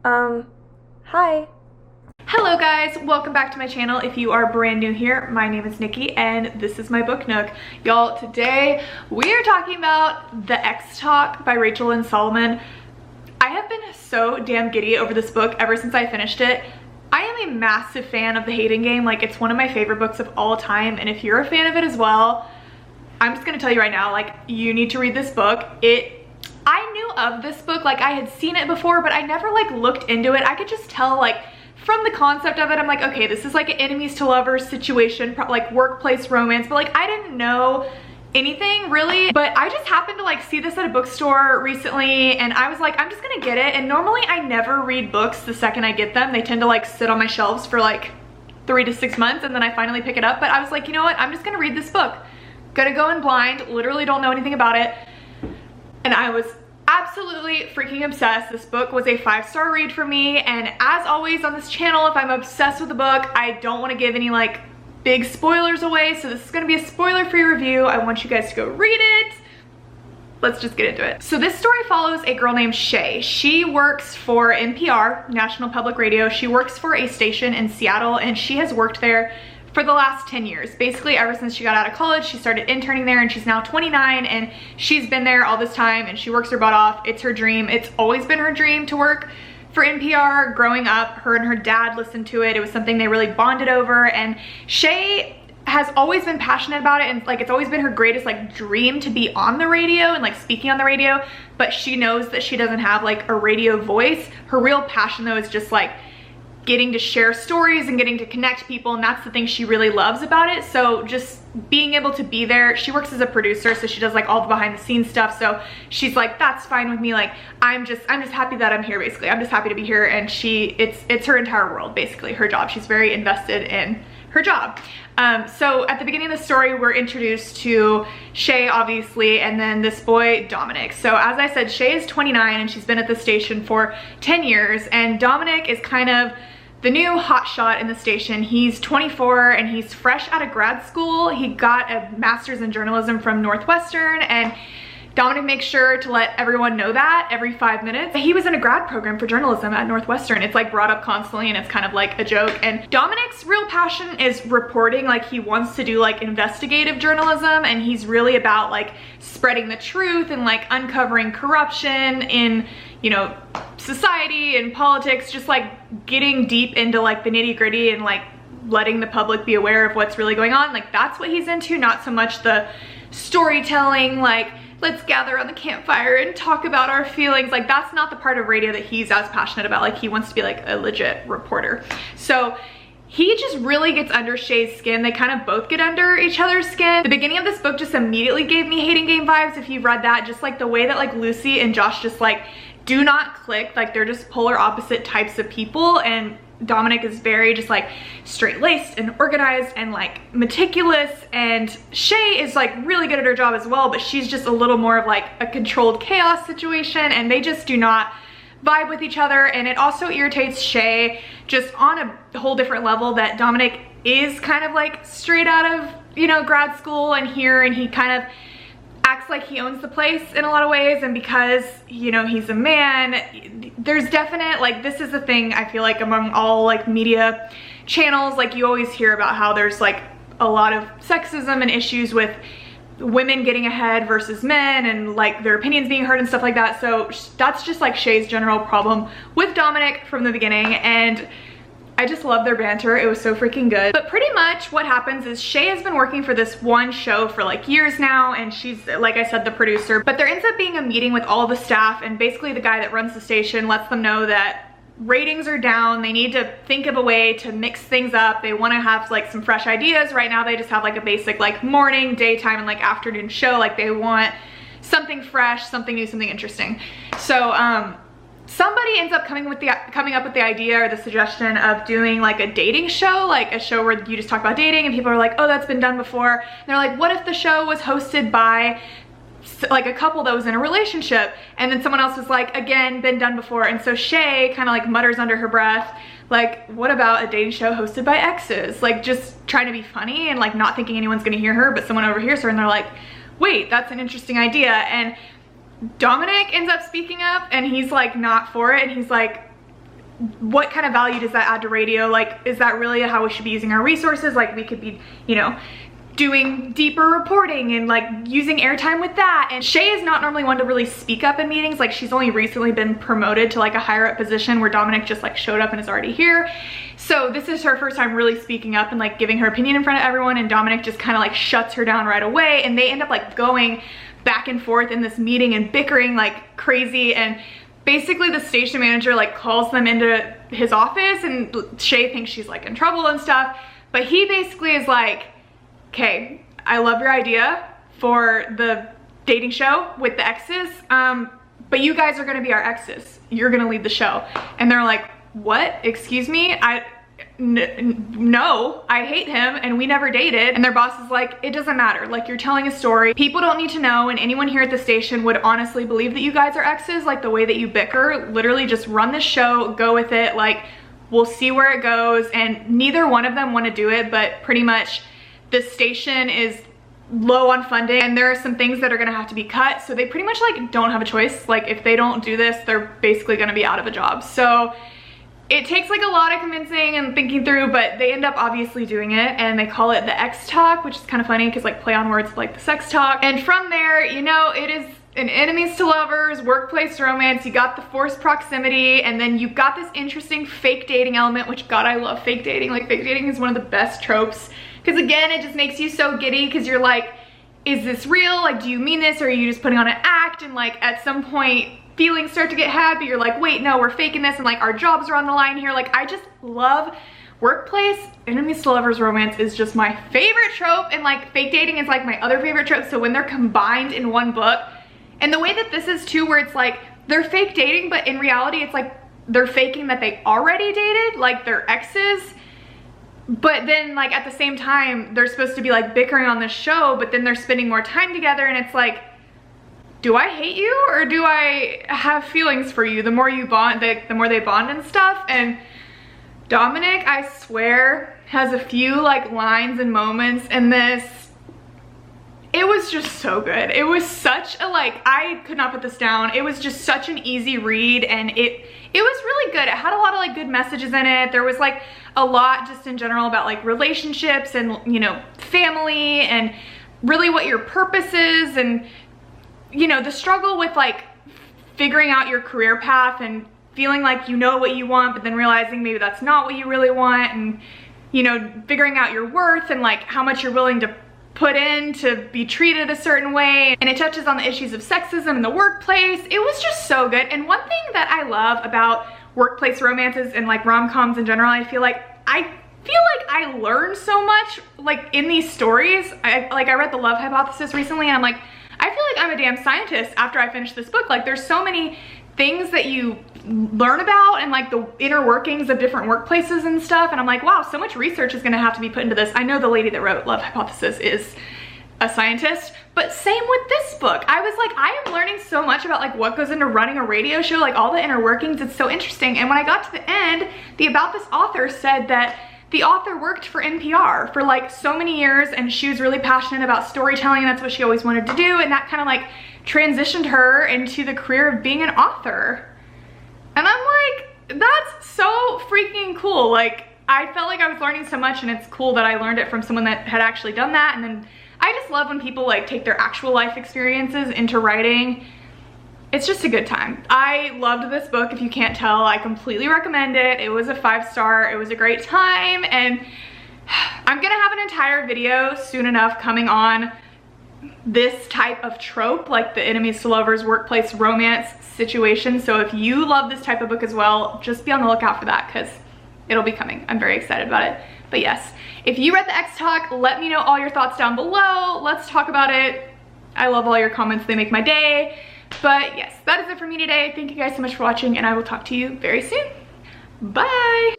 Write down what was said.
Hi. Hello guys, welcome back to my channel. If you are brand new here, my name is Nikki and this is my book nook. Y'all, today we are talking about The X Talk by Rachel Lynn Solomon. I have been so damn giddy over this book ever since I finished it. I am a massive fan of The Hating Game. Like, it's one of my favorite books of all time, and if you're a fan of it as well, I'm just gonna tell you right now, like, you need to read this book. I knew of this book, like I had seen it before, but I never like looked into it. I could just tell, like, from the concept of it, I'm like, okay, this is like an enemies to lovers situation, like workplace romance, but like I didn't know anything really. But I just happened to like see this at a bookstore recently and I was like, I'm just gonna get it. And normally I never read books the second I get them. They tend to like sit on my shelves for like 3 to 6 months and then I finally pick it up. But I was like, you know what, I'm just gonna read this book. Gonna go in blind, literally don't know anything about it. And I was absolutely freaking obsessed. This book was a 5-star read for me, and as always on this channel, if I'm obsessed with a book, I don't want to give any like big spoilers away, so this is going to be a spoiler-free review. I want you guys to go read it. Let's just get into it. So this story follows a girl named Shay. She works for NPR, National Public Radio. She works for a station in Seattle, and she has worked there for the last 10 years. Basically, ever since she got out of college, she started interning there, and she's now 29, and she's been there all this time, and she works her butt off. It's her dream. It's always been her dream to work for NPR. Growing up, her and her dad listened to it. It was something they really bonded over, and Shay has always been passionate about it, and like it's always been her greatest like dream to be on the radio and like speaking on the radio, but she knows that she doesn't have like a radio voice. Her real passion though is just like getting to share stories and getting to connect people, and that's the thing she really loves about it. So just being able to be there, she works as a producer, so she does like all the behind the scenes stuff, so she's like, that's fine with me. Like I'm just happy that I'm here. Basically, I'm just happy to be here, and it's her entire world, basically her job. She's very invested in her job. So at the beginning of the story, we're introduced to Shay, obviously, and then this boy, Dominic. So as I said, Shay is 29 and she's been at the station for 10 years, and Dominic is kind of the new hotshot in the station. He's 24 and he's fresh out of grad school. He got a master's in journalism from Northwestern, and Dominic makes sure to let everyone know that every 5 minutes. He was in a grad program for journalism at Northwestern. It's like brought up constantly and it's kind of like a joke. And Dominic's real passion is reporting. Like he wants to do like investigative journalism, and he's really about like spreading the truth and like uncovering corruption in, you know, society and politics, just like getting deep into like the nitty-gritty and like letting the public be aware of what's really going on. Like that's what he's into, not so much the storytelling, like let's gather on the campfire and talk about our feelings. Like that's not the part of radio that he's as passionate about. Like he wants to be like a legit reporter. So he just really gets under Shay's skin. They kind of both get under each other's skin. The beginning of this book just immediately gave me Hating Game vibes. If you've read that, just like the way that like Lucy and Josh just like do not click. Like they're just polar opposite types of people, and Dominic is very just like straight-laced and organized and like meticulous, and Shay is like really good at her job as well, but she's just a little more of like a controlled chaos situation, and they just do not vibe with each other. And it also irritates Shay just on a whole different level that Dominic is kind of like straight out of, you know, grad school and here, and he kind of acts like he owns the place in a lot of ways. And because, you know, he's a man, there's definite, like, this is the thing I feel like among all like media channels, like you always hear about how there's like a lot of sexism and issues with women getting ahead versus men and like their opinions being heard and stuff like that. So that's just like Shay's general problem with Dominic from the beginning, and I just love their banter. It was so freaking good. But pretty much what happens is Shay has been working for this one show for like years now, and she's, like I said, the producer. But there ends up being a meeting with all the staff, and basically the guy that runs the station lets them know that ratings are down. They need to think of a way to mix things up. They want to have like some fresh ideas. Right now they just have like a basic like morning, daytime, and like afternoon show. Like they want something fresh, something new, something interesting. So somebody ends up coming up with the idea or the suggestion of doing like a dating show, like a show where you just talk about dating, and people are like, oh, that's been done before. And they're like, what if the show was hosted by like a couple that was in a relationship? And then someone else was like, again, been done before. And so Shay kind of like mutters under her breath, like, what about a dating show hosted by exes? Like just trying to be funny and like not thinking anyone's gonna hear her, but someone overhears her and they're like, wait, that's an interesting idea. And Dominic ends up speaking up, and he's like not for it, and he's like, what kind of value does that add to radio? Like, is that really how we should be using our resources? Like, we could be, you know, doing deeper reporting and like using airtime with that. And Shay is not normally one to really speak up in meetings. Like, she's only recently been promoted to like a higher up position where Dominic just like showed up and is already here. So this is her first time really speaking up and like giving her opinion in front of everyone, and Dominic just kind of like shuts her down right away, and they end up like going back and forth in this meeting and bickering like crazy. And basically the station manager like calls them into his office, and Shay thinks she's like in trouble and stuff, but he basically is like, okay, I love your idea for the dating show with the exes, but you guys are gonna be our exes. You're gonna lead the show. And they're like, what? Excuse me? No, I hate him and we never dated. And their boss is like, it doesn't matter. Like, you're telling a story. People don't need to know, and anyone here at the station would honestly believe that you guys are exes. Like, the way that you bicker, literally just run the show, go with it. Like, we'll see where it goes. And neither one of them want to do it, but pretty much the station is low on funding and there are some things that are gonna have to be cut. So they pretty much like don't have a choice. Like, if they don't do this, they're basically gonna be out of a job. So it takes like a lot of convincing and thinking through, but they end up obviously doing it, and they call it the X Talk, which is kind of funny because like play on words like the sex talk. And from there, you know, it is an enemies to lovers, workplace romance. You got the forced proximity, and then you've got this interesting fake dating element, which, God, I love fake dating. Like, fake dating is one of the best tropes because, again, it just makes you so giddy because you're like, is this real? Like, do you mean this, or are you just putting on an act? And like at some point feelings start to get had, but you're like, wait, no, we're faking this, and like our jobs are on the line here. Like, I just love workplace enemies to lovers romance is just my favorite trope, and like fake dating is like my other favorite trope. So when they're combined in one book, and the way that this is too, where it's like they're fake dating, but in reality it's like they're faking that they already dated, like their exes, but then like at the same time they're supposed to be like bickering on this show, but then they're spending more time together, and it's like, do I hate you or do I have feelings for you? The more you bond, the more they bond and stuff. And Dominic, I swear, has a few like lines and moments in this. It was just so good. It was such a, like, I could not put this down. It was just such an easy read, and it was really good. It had a lot of like good messages in it. There was like a lot just in general about like relationships and, you know, family, and really what your purpose is, and, you know, the struggle with like figuring out your career path and feeling like you know what you want, but then realizing maybe that's not what you really want, and, you know, figuring out your worth and like how much you're willing to put in to be treated a certain way. And it touches on the issues of sexism in the workplace. It was just so good. And one thing that I love about workplace romances and like rom-coms in general, I feel like I learned so much like in these stories. I read The Love Hypothesis recently, and I'm like, I feel like I'm a damn scientist after I finished this book. Like, there's so many things that you learn about and like the inner workings of different workplaces and stuff, and I'm like, wow, so much research is gonna have to be put into this. I know the lady that wrote Love Hypothesis is a scientist, but same with this book. I was like, I am learning so much about like what goes into running a radio show, like all the inner workings. It's so interesting. And when I got to the end, the About This author said that the author worked for NPR for like so many years, and she was really passionate about storytelling, and that's what she always wanted to do, and that kind of like transitioned her into the career of being an author. And I'm like, that's so freaking cool. Like, I felt like I was learning so much, and it's cool that I learned it from someone that had actually done that. And then I just love when people like take their actual life experiences into writing. It's just a good time. I loved this book. If you can't tell, I completely recommend it. It was a 5-star. It was a great time, and I'm gonna have an entire video soon enough coming on this type of trope, like the enemies to lovers workplace romance situation. So if you love this type of book as well, just be on the lookout for that, because it'll be coming. I'm very excited about it. But yes, if you read the X Talk, let me know all your thoughts down below. Let's talk about it. I love all your comments. They make my day. But yes, that is it for me today. Thank you guys so much for watching, and I will talk to you very soon. Bye.